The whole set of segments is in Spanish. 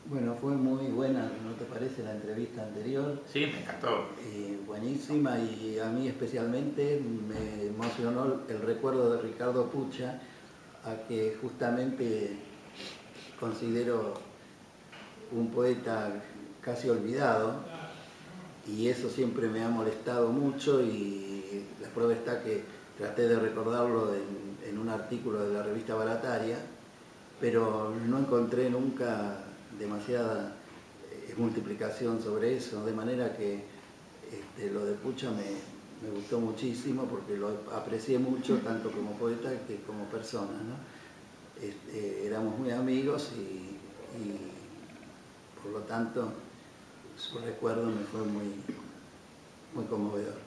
Bueno, fue muy buena, ¿no te parece la entrevista anterior? Sí, me encantó. Buenísima, y a mí especialmente me emocionó el recuerdo de Ricardo Pucha, a que justamente considero un poeta casi olvidado, y eso siempre me ha molestado mucho, y la prueba está que traté de recordarlo en un artículo de la revista Barataria, pero no encontré nunca demasiada multiplicación sobre eso, de manera que lo de Pucha me gustó muchísimo porque lo aprecié mucho tanto como poeta que como persona, ¿no? Éramos muy amigos y por lo tanto su recuerdo me fue muy conmovedor.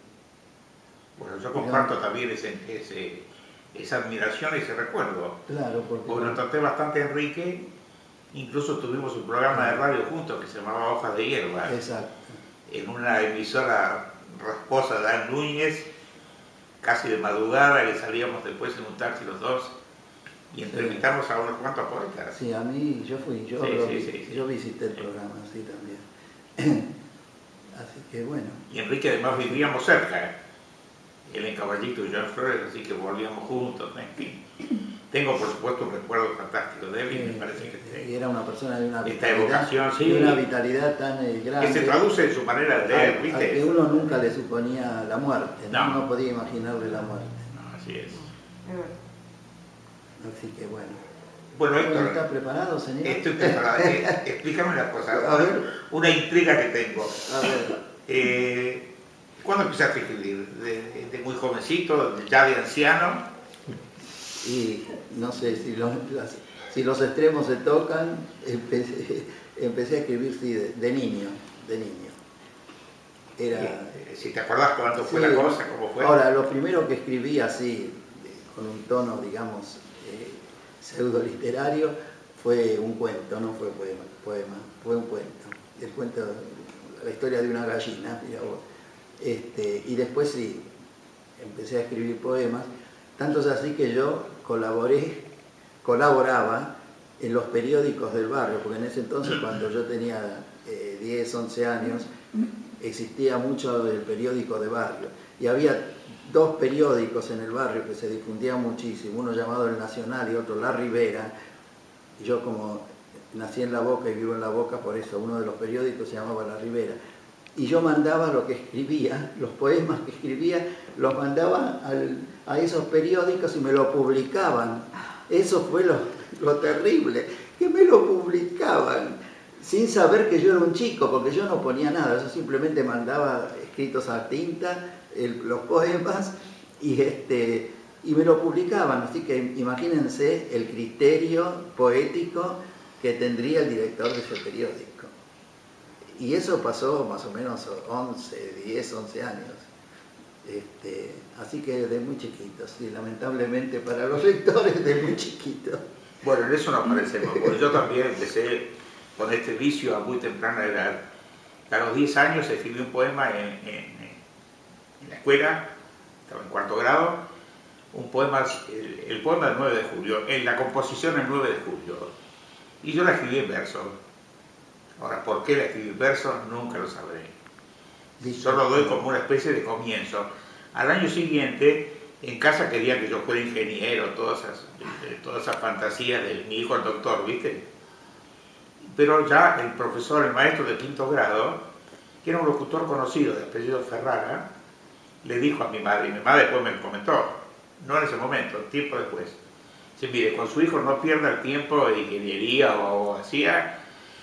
Bueno, yo comparto también esa admiración y ese recuerdo. Claro, porque lo traté bastante a Enrique, incluso tuvimos un programa de radio juntos que se llamaba Hojas de Hierba. Exacto. En una emisora rasposa de Dan Núñez, casi de madrugada, que salíamos después en un taxi los dos y entrevistamos a unos cuantos poetas. Sí, a mí, yo fui, yo visité el programa, sí, también. Así que bueno. Y Enrique además vivíamos cerca, él en Caballito y yo en Flores, así que volvíamos juntos, en fin. Tengo por supuesto un recuerdo fantástico de él y me parece que y era una persona de una vitalidad, sí, una vitalidad tan grande, que se traduce en su manera de leer, ¿viste? Al que uno nunca le suponía la muerte, no podía imaginarle la muerte. No, así es. Así que bueno. Bueno, Héctor, ¿está preparado, señor? Estoy preparado. Explícame una cosa, a ver. Una intriga que tengo. A ver. ¿Cuándo empezaste a escribir? ¿De muy jovencito, ya de anciano? Y no sé si los extremos se tocan. Empecé a escribir, sí, de niño. Si te acordás cuándo fue la cosa, cómo fue. Ahora, lo primero que escribí así, con un tono, digamos, pseudo literario, fue un cuento, no fue poema, fue un cuento. El cuento, la historia de una gallina, mira vos. Y después sí, empecé a escribir poemas, tanto es así que yo colaboraba en los periódicos del barrio, porque en ese entonces, cuando yo tenía 10, 11 años, existía mucho el periódico de barrio, y había dos periódicos en el barrio que se difundían muchísimo, uno llamado El Nacional y otro La Ribera, y yo como nací en La Boca y vivo en La Boca, por eso uno de los periódicos se llamaba La Ribera. Y yo mandaba lo que escribía, los poemas que escribía, los mandaba a esos periódicos y me lo publicaban. Eso fue lo terrible, que me lo publicaban, sin saber que yo era un chico, porque yo no ponía nada, yo simplemente mandaba escritos a tinta, los poemas, y me lo publicaban. Así que imagínense el criterio poético que tendría el director de ese periódico. Y eso pasó más o menos 10, 11 años. Así que desde muy chiquito, sí, lamentablemente para los lectores de muy chiquito. Bueno, en eso nos parecemos, porque yo también empecé con este vicio a muy temprana edad. A los 10 años escribí un poema en la escuela, estaba en cuarto grado, un poema, el poema del 9 de julio, en la composición el 9 de julio, y yo la escribí en verso. Ahora, ¿por qué la escribí en verso? Nunca lo sabré. Solo doy como una especie de comienzo. Al año siguiente, en casa quería que yo fuera ingeniero, todas esas fantasías de mi hijo el doctor, ¿viste? Pero ya el profesor, el maestro de quinto grado, que era un locutor conocido de apellido Ferrara, le dijo a mi madre, y mi madre después me comentó, no en ese momento, tiempo después, dice, mire, con su hijo no pierda el tiempo de ingeniería o hacía,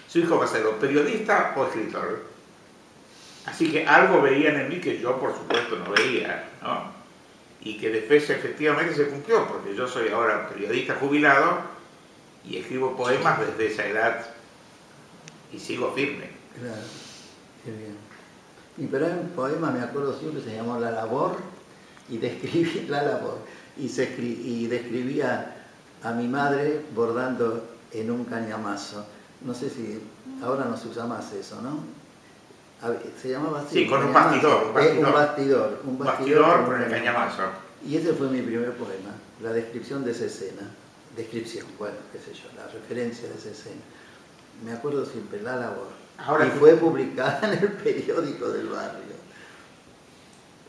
su hijo va a ser o periodista o escritor. Así que algo veían en mí que yo, por supuesto, no veía, ¿no? Y que después efectivamente se cumplió, porque yo soy ahora periodista jubilado y escribo poemas desde esa edad y sigo firme. Claro, qué bien. Y pero hay un poema, me acuerdo siempre, se llamó La Labor, y describía La Labor, y describía a mi madre bordando en un cañamazo. No sé si ahora no se usa más eso, ¿no? Se llamaba así. Sí, con un bastidor. Un bastidor con el cañamazo. Y ese fue mi primer poema, la descripción de esa escena. Descripción, bueno, qué sé yo, la referencia de esa escena. me acuerdo siempre, La Labor. Ahora y fue publicada en el periódico del barrio.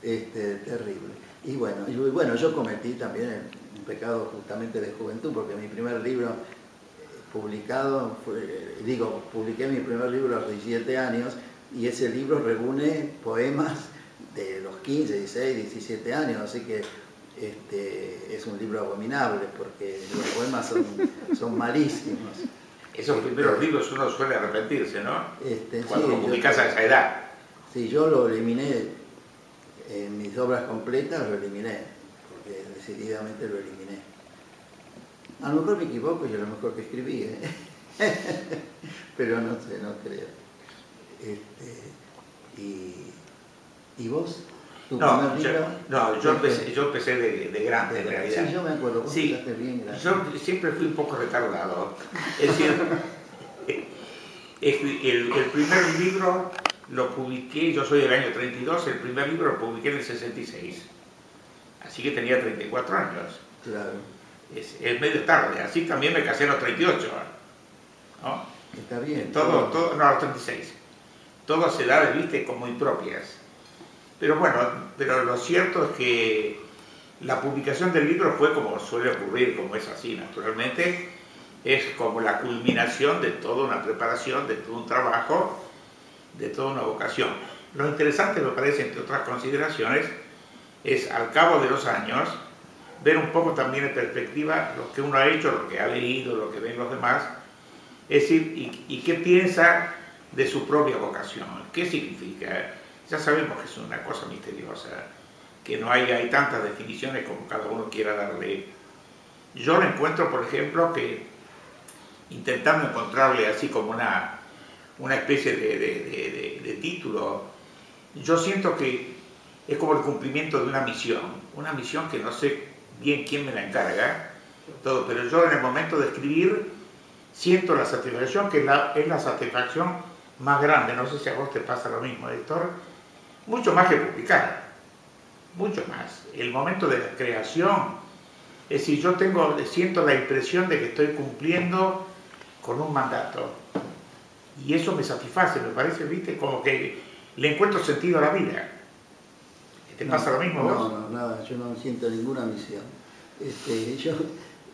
Terrible. Y bueno, yo cometí también un pecado justamente de juventud, porque mi primer libro publicado, publiqué mi primer libro a los 17 años, y ese libro reúne poemas de los 15, 16, 17 años, así que es un libro abominable, porque los poemas son malísimos. Esos primeros libros uno suele arrepentirse, ¿no? Cuando sí, lo publicas a esa edad. Sí, yo lo eliminé, en mis obras completas lo eliminé, porque decididamente lo eliminé. A lo mejor me equivoco y a lo mejor que escribí, pero no sé, no creo. ¿Y vos? ¿Tu primer libro? Yo empecé de grande, en realidad. Sí, yo me acuerdo, vos empezaste bien grande. Yo siempre fui un poco retardado. Es decir, el primer libro lo publiqué, yo soy del año 32, el primer libro lo publiqué en el 66. Así que tenía 34 años. Claro. Es medio tarde, así también me casé a los 38, ¿no? Está bien. No, a los 36. Todas edades, viste, como impropias. Pero bueno, lo cierto es que la publicación del libro fue como suele ocurrir, como es así naturalmente, es como la culminación de toda una preparación, de todo un trabajo, de toda una vocación. Lo interesante, me parece, entre otras consideraciones, es al cabo de los años, ver un poco también en perspectiva lo que uno ha hecho, lo que ha leído, lo que ven los demás, es decir, y qué piensa de su propia vocación, qué significa. Ya sabemos que es una cosa misteriosa, que no hay tantas definiciones como cada uno quiera darle. Yo le encuentro, por ejemplo, que intentando encontrarle así como una especie de título, yo siento que es como el cumplimiento de una misión que no sé bien quién me la encarga, todo, pero yo en el momento de escribir siento la satisfacción, que es la satisfacción más grande. No sé si a vos te pasa lo mismo, Héctor, mucho más que publicar, mucho más. El momento de la creación, es decir, siento la impresión de que estoy cumpliendo con un mandato, y eso me satisface, me parece, viste, como que le encuentro sentido a la vida. ¿Te pasa lo mismo a vos? No, nada, yo no siento ninguna misión. Yo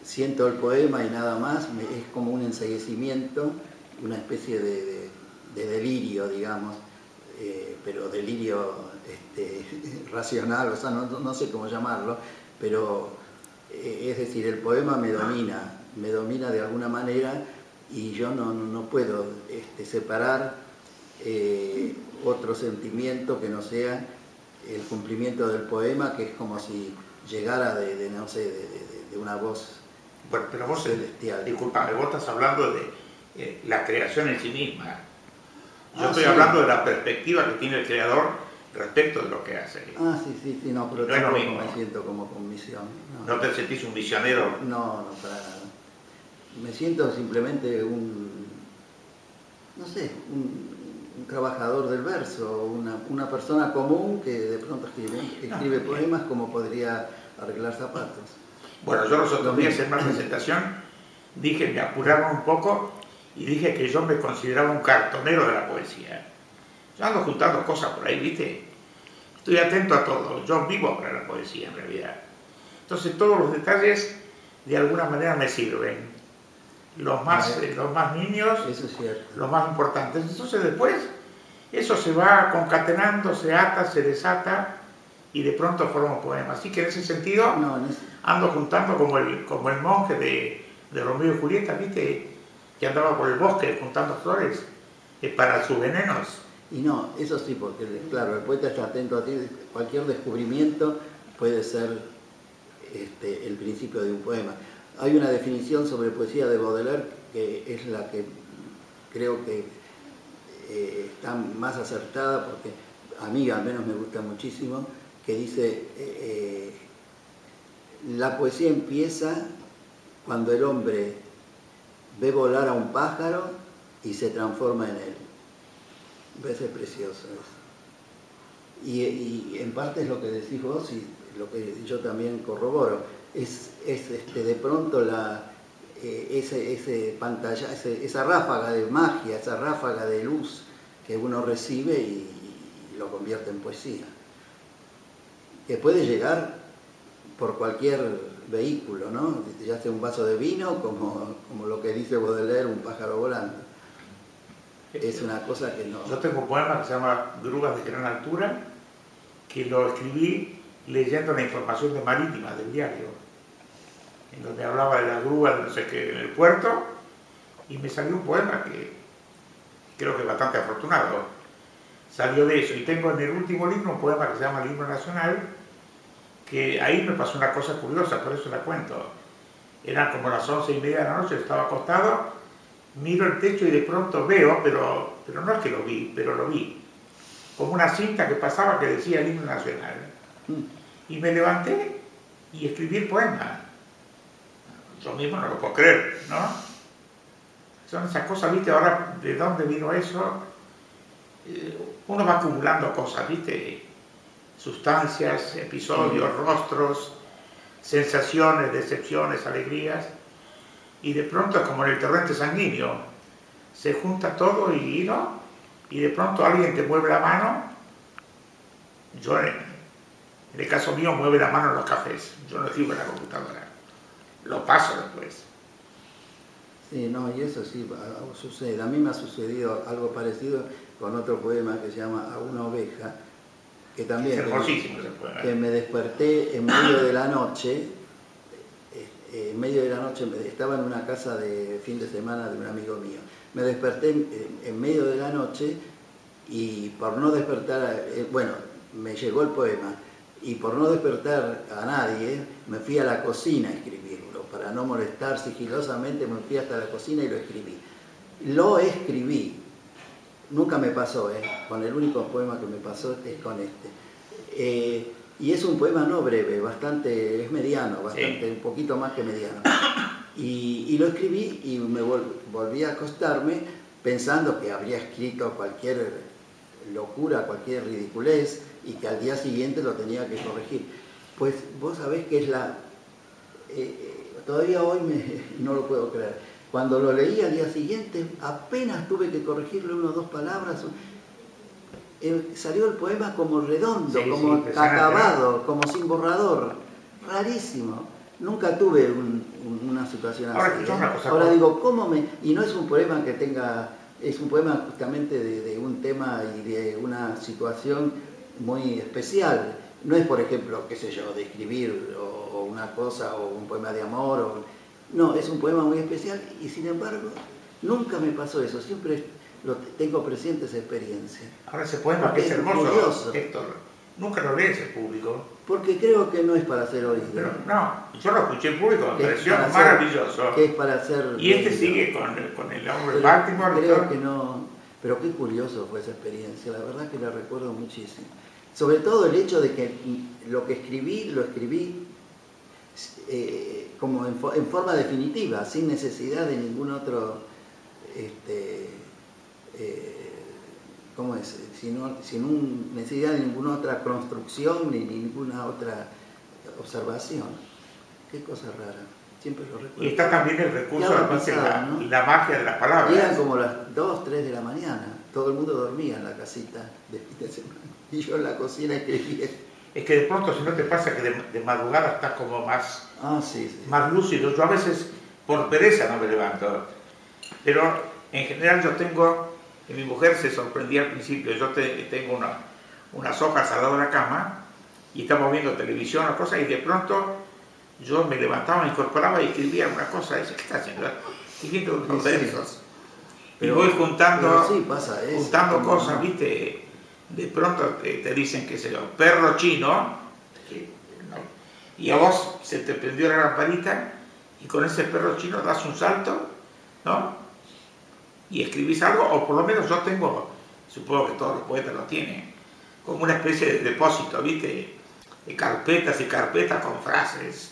siento el poema y nada más, es como un enseguecimiento, una especie de delirio, digamos, pero delirio racional, o sea, no sé cómo llamarlo, pero es decir, el poema me domina de alguna manera, y yo no puedo separar otro sentimiento que no sea el cumplimiento del poema, que es como si llegara de una voz. Bueno, pero vos, celestial. Disculpame, vos estás hablando de la creación en sí misma. Yo estoy hablando de la perspectiva que tiene el creador respecto de lo que hace. Sí, no, pero no es lo tampoco mismo. Me siento como con misión. ¿No te sentís un misionero? No, para nada. Me siento simplemente un trabajador del verso, una persona común que de pronto escribe poemas como podría arreglar zapatos. Bueno, yo los otros días en una presentación dije, me apuraron un poco y dije que yo me consideraba un cartonero de la poesía. Yo ando juntando cosas por ahí, ¿viste? Estoy atento a todo, yo vivo para la poesía en realidad. Entonces todos los detalles de alguna manera me sirven. Los más niños, eso es cierto, los más importantes. Entonces después eso se va concatenando, se ata, se desata y de pronto forma un poema. Así que en ese sentido ando juntando como el monje de Romeo y Julieta, ¿viste? Que andaba por el bosque juntando flores para sus venenos. Y no, eso sí, porque claro, el poeta está atento a ti, cualquier descubrimiento puede ser el principio de un poema. Hay una definición sobre poesía de Baudelaire que es la que creo que está más acertada, porque a mí al menos me gusta muchísimo, que dice, la poesía empieza cuando el hombre ve volar a un pájaro y se transforma en él. Me parece precioso eso. Y en parte es lo que decís vos y lo que yo también corroboro. Es de pronto esa ráfaga de magia, esa ráfaga de luz que uno recibe y lo convierte en poesía. Que puede llegar por cualquier vehículo, ¿no? Ya sea un vaso de vino, como lo que dice Baudelaire, un pájaro volando. Es una cosa que no... Yo tengo un poema que se llama Grúas de Gran Altura, que lo escribí leyendo la información de Marítima del diario, en donde hablaba de las grúas, no sé qué, en el puerto, y me salió un poema que creo que es bastante afortunado. Salió de eso. Y tengo en el último libro un poema que se llama El Himno Nacional, que ahí me pasó una cosa curiosa, por eso la cuento. Eran como las 11:30 de la noche, estaba acostado, miro el techo y de pronto veo, pero no es que lo vi, pero lo vi, como una cinta que pasaba que decía el Himno Nacional. Y me levanté y escribí el poema. Yo mismo no lo puedo creer, ¿no? Son esas cosas, ¿viste? Ahora, ¿de dónde vino eso? Uno va acumulando cosas, ¿viste? Sustancias, episodios, rostros, sensaciones, decepciones, alegrías, y de pronto es como en el torrente sanguíneo, se junta todo y de pronto alguien te mueve la mano. Yo en el caso mío mueve la mano en los cafés, yo no escribo en la computadora, lo paso después. Sí, no, y eso sí sucede. A mí me ha sucedido algo parecido con otro poema que se llama A una oveja, que también es hermosísimo ese poema. Que me desperté en medio de la noche. Estaba en una casa de fin de semana de un amigo mío. Me desperté en medio de la noche y por no despertar, me llegó el poema y por no despertar a nadie me fui a la cocina a escribirlo. Para no molestar, sigilosamente me fui hasta la cocina y lo escribí. Lo escribí. Nunca me pasó, con el único poema que me pasó es con este. Y es un poema no breve, es mediano, bastante, sí. Un poquito más que mediano. Y lo escribí y me volví a acostarme pensando que habría escrito cualquier locura, cualquier ridiculez y que al día siguiente lo tenía que corregir. Pues vos sabés que es todavía hoy no lo puedo creer. Cuando lo leí al día siguiente, apenas tuve que corregirle 1 o 2 palabras. Salió el poema como redondo, sí, como acabado, como sin borrador. Rarísimo. Nunca tuve una situación así. Ahora digo, ¿cómo me...? Y no es un poema que tenga... Es un poema justamente de un tema y de una situación muy especial. No es, por ejemplo, qué sé yo, de escribir o una cosa o un poema de amor. No, es un poema muy especial y sin embargo nunca me pasó eso. Siempre tengo presente esa experiencia. Ahora ese poema que es hermoso, curioso. Héctor, nunca lo lees en público. Porque creo que no es para ser oído. Pero no, yo lo escuché en público, me pareció maravilloso. Que es para ser... Y este sigue con el hombre de Baltimore. Creo que no, pero qué curioso fue esa experiencia, la verdad que la recuerdo muchísimo. Sobre todo el hecho de que lo que escribí, lo escribí como en forma definitiva, sin necesidad de ningún otro... ¿cómo es? Sin necesidad de ninguna otra construcción ni ninguna otra observación. Qué cosa rara, siempre lo recuerdo. Y está también el recurso de la magia de las palabras. Y eran como las 2, 3 de la mañana, todo el mundo dormía en la casita de fin de semana y yo en la cocina escribía. Es que de pronto, si no te pasa que de madrugada estás como más, sí. Más lúcido. Yo a veces por pereza no me levanto, pero en general yo tengo... Mi mujer se sorprendía al principio, yo tengo unas hojas al lado de la cama y estamos viendo televisión o cosas y de pronto yo me levantaba, me incorporaba y escribía alguna cosa y decía, ¿qué está haciendo? Escribiendo unos versos. Y voy juntando cosas, ¿viste? De pronto te dicen, qué sé yo, perro chino, y a vos se te prendió la lamparita y con ese perro chino das un salto, ¿no? Y escribís algo, o por lo menos yo tengo, supongo que todos los poetas lo tienen, como una especie de depósito, ¿viste? De carpetas y carpetas con frases,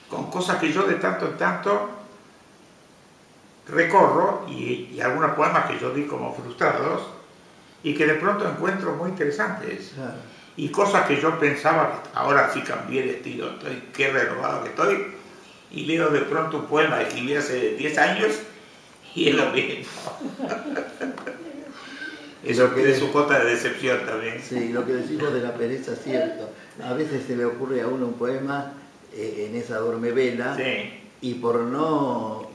con cosas que yo de tanto en tanto recorro y algunos poemas que yo di como frustrados y que de pronto encuentro muy interesantes. Claro. Y cosas que yo pensaba, ahora sí cambié de estilo, qué renovado que estoy, y leo de pronto un poema que escribí hace 10 años y es lo mismo. Eso tiene su cuota de decepción también. Sí, lo que decimos de la pereza es cierto. A veces se le ocurre a uno un poema en esa dormevela, sí, y por no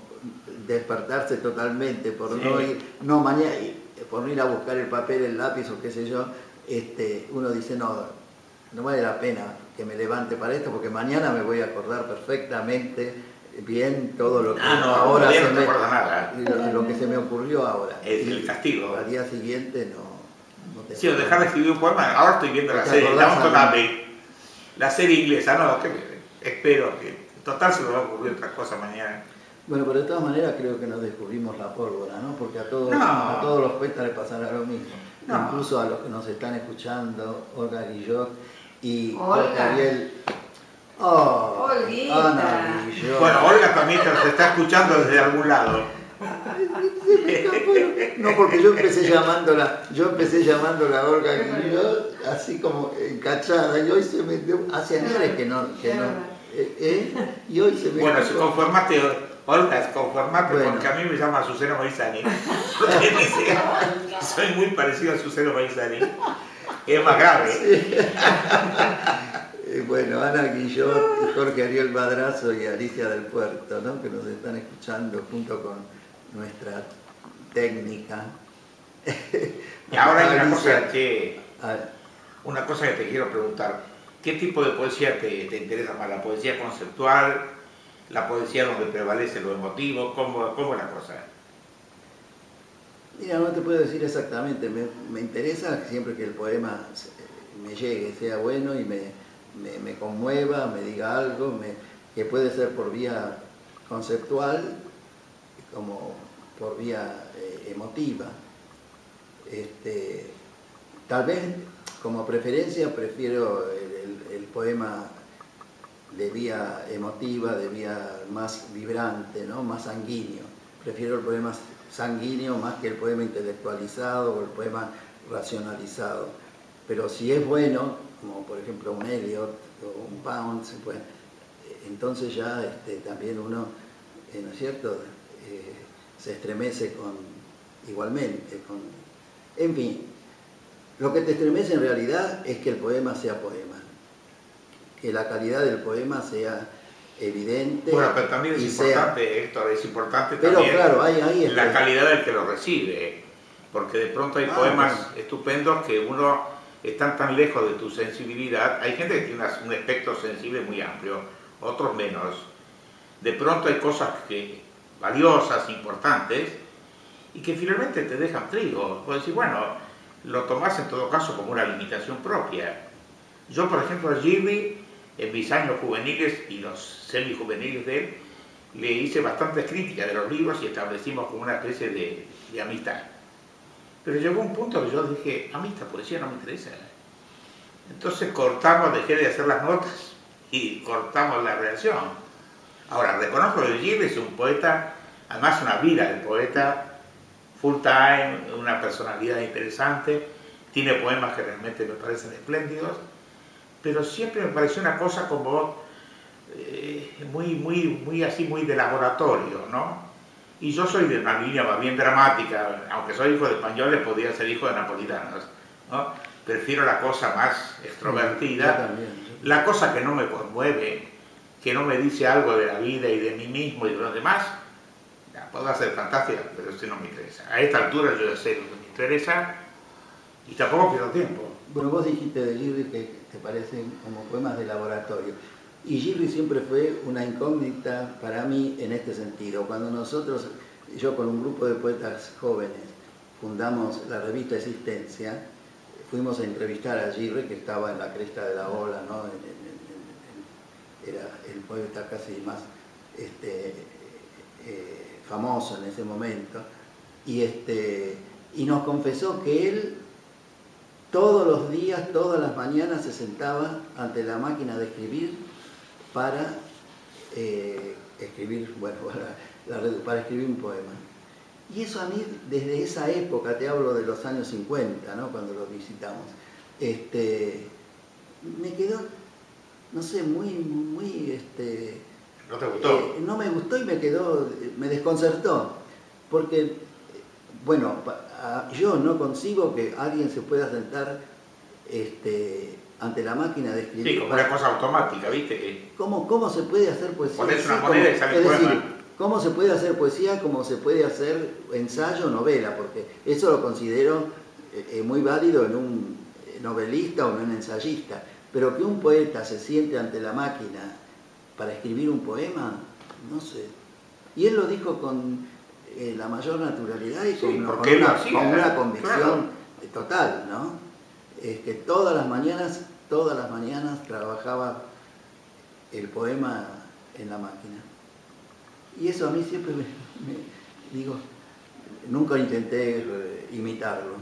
despertarse totalmente, por sí, no ir, no mañana, por no ir a buscar el papel, el lápiz o qué sé yo, uno dice no vale la pena que me levante para esto porque mañana me voy a acordar perfectamente bien todo lo que ahora se me, nada. Lo que se me ocurrió ahora. Es el castigo. Al día siguiente no te sí, o dejar de escribir un poema. Ahora estoy viendo la serie, la serie inglesa, no, espero que total se me va a ocurrir otra cosa mañana. Bueno, pero de todas maneras creo que nos descubrimos la pólvora, ¿no? Porque a todos los poetas les pasará lo mismo. No. Incluso a los que nos están escuchando, Olga Guillot y Jorge Ariel. Oh, Ana Guillot. Bueno, Olga también te está escuchando desde algún lado. No, porque yo empecé llamándola Olga Guillot, así como encachada, y hoy se me hace años que no. Y hoy se me. Bueno, si conformaste, Olga, conformate, bueno, porque a mí me llama Azucena Maizani. Soy muy parecido a Azucena Maizani. Es más grave. Sí. Bueno, Ana Guillot, Jorge Ariel Madrazo y Alicia del Puerto, ¿no? Que nos están escuchando junto con nuestra técnica. Y ahora hay una cosa que te quiero preguntar. ¿Qué tipo de poesía te interesa más? ¿La poesía conceptual? ¿La poesía donde prevalece lo emotivo? ¿Cómo es la cosa? Mira, no te puedo decir exactamente. Me interesa siempre que el poema me llegue, sea bueno y me conmueva, me diga algo, que puede ser por vía conceptual como por vía emotiva. Tal vez como preferencia prefiero el poema de vía emotiva, de vía más vibrante, ¿no? Más sanguíneo. Prefiero el poema sanguíneo más que el poema intelectualizado o el poema racionalizado. Pero si es bueno, como por ejemplo un Eliot o un Pound, pues, entonces ya también uno, ¿no es cierto?, se estremece igualmente. En fin, lo que te estremece en realidad es que el poema sea poema, que la calidad del poema sea evidente. Bueno, pero también es importante, Héctor, es importante pero también claro, ahí la calidad del que lo recibe, porque de pronto hay poemas estupendos que uno están tan lejos de tu sensibilidad. Hay gente que tiene un espectro sensible muy amplio, otros menos. De pronto hay cosas valiosas, importantes, y que finalmente te dejan frío. Puedes decir, bueno, lo tomás en todo caso como una limitación propia. Yo, por ejemplo, a Gilby, en mis años juveniles y los semijuveniles de él, le hice bastantes críticas de los libros y establecimos como una especie de amistad. Pero llegó un punto que yo dije, a mí esta poesía no me interesa. Entonces cortamos, dejé de hacer las notas y cortamos la relación. Ahora, reconozco que Gilby es un poeta, además una vida del poeta, full time, una personalidad interesante, tiene poemas que realmente me parecen espléndidos, pero siempre me pareció una cosa como muy así, muy de laboratorio, ¿no? Y yo soy de una línea más bien dramática, aunque soy hijo de españoles, podría ser hijo de napolitanos, ¿no? Prefiero la cosa más extrovertida, la cosa que no me conmueve, que no me dice algo de la vida y de mí mismo y de los demás. Podrá ser fantástica, pero esto no me interesa. A esta altura yo ya sé lo que me interesa y tampoco pierdo tiempo. Bueno, vos dijiste de Gilby que te parecen como poemas de laboratorio. Y Gilby siempre fue una incógnita para mí en este sentido. Cuando yo con un grupo de poetas jóvenes, fundamos la revista Existencia, fuimos a entrevistar a Gilby, que estaba en la cresta de la ola, ¿no? Era el poeta casi más famoso en ese momento, y nos confesó que él todos los días, todas las mañanas se sentaba ante la máquina de escribir para escribir, para escribir un poema. Y eso a mí, desde esa época, te hablo de los años 50, ¿no? Cuando lo visitamos, me quedó, no sé, muy ¿No te gustó? No me gustó y me desconcertó, porque, bueno, yo no concibo que alguien se pueda sentar ante la máquina de escribir. Sí, como una cosa automática, ¿viste? ¿Cómo se puede hacer poesía? Pones una moneda y sale poema. Es decir, ¿cómo se puede hacer poesía como se puede hacer ensayo o novela? Porque eso lo considero muy válido en un novelista o en un ensayista. Pero que un poeta se siente ante la máquina para escribir un poema, no sé. Y él lo dijo con la mayor naturalidad y con una convicción total, ¿no? Todas las mañanas trabajaba el poema en la máquina. Y eso a mí siempre digo, nunca intenté imitarlo.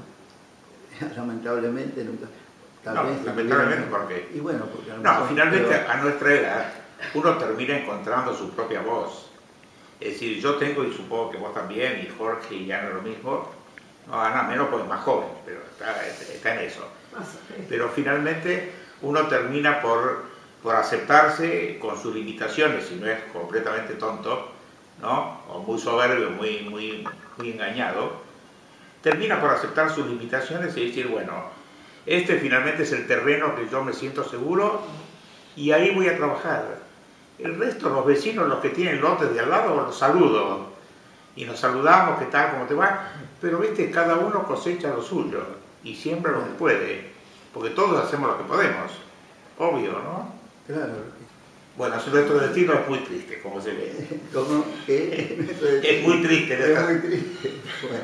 Lamentablemente nunca. Lamentablemente, ¿por qué? Y bueno, porque finalmente a nuestra edad uno termina encontrando su propia voz. Es decir, yo tengo, y supongo que vos también, y Jorge y Ana lo mismo, no Ana menos porque es más joven, pero está en eso. Pero finalmente uno termina por aceptarse con sus limitaciones, si no es completamente tonto, ¿no? O muy soberbio, muy engañado, termina por aceptar sus limitaciones y decir, bueno, este finalmente es el terreno que yo me siento seguro y ahí voy a trabajar. El resto, los vecinos, los que tienen lotes de al lado, los saludo. Y nos saludamos, ¿qué tal? ¿Cómo te va? Pero viste, cada uno cosecha lo suyo y siembra lo que puede. Porque todos hacemos lo que podemos. Obvio, ¿no? Claro. Bueno, nuestro destino es muy triste, como se ve. ¿Cómo? ¿Qué? Es muy triste. Es muy triste. Bueno,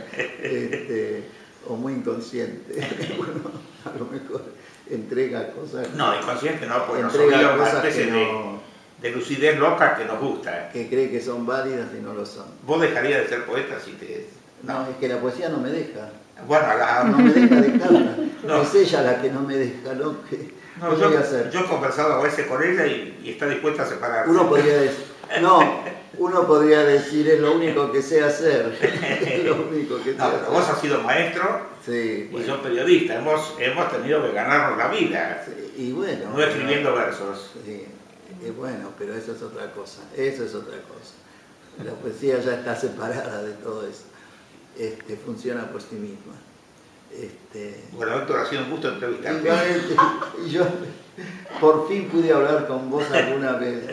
o muy inconsciente. Bueno, a lo mejor entrega cosas... No, inconsciente no, porque nos obliga a una especie de lucidez loca que nos gusta. Que cree que son válidas y no lo son. ¿Vos dejarías de ser poeta si te...? No, es que la poesía no me deja. Bueno, no me deja dejarla. No. Es ella la que no me deja, ¿no? ¿Qué voy a hacer? Yo he conversado a veces con ella y está dispuesta a separarse. Uno podría decir, es lo único que sé hacer. Es lo único que sé hacer. Pero vos has sido maestro, sí, y yo periodista. Hemos tenido que ganarnos la vida. Sí, y bueno. No escribiendo versos. Sí, bueno, pero eso es otra cosa. Eso es otra cosa. La poesía ya está separada de todo eso. Funciona por sí misma. Bueno, Héctor, ha sido un gusto entrevistarte. Y yo por fin pude hablar con vos alguna vez.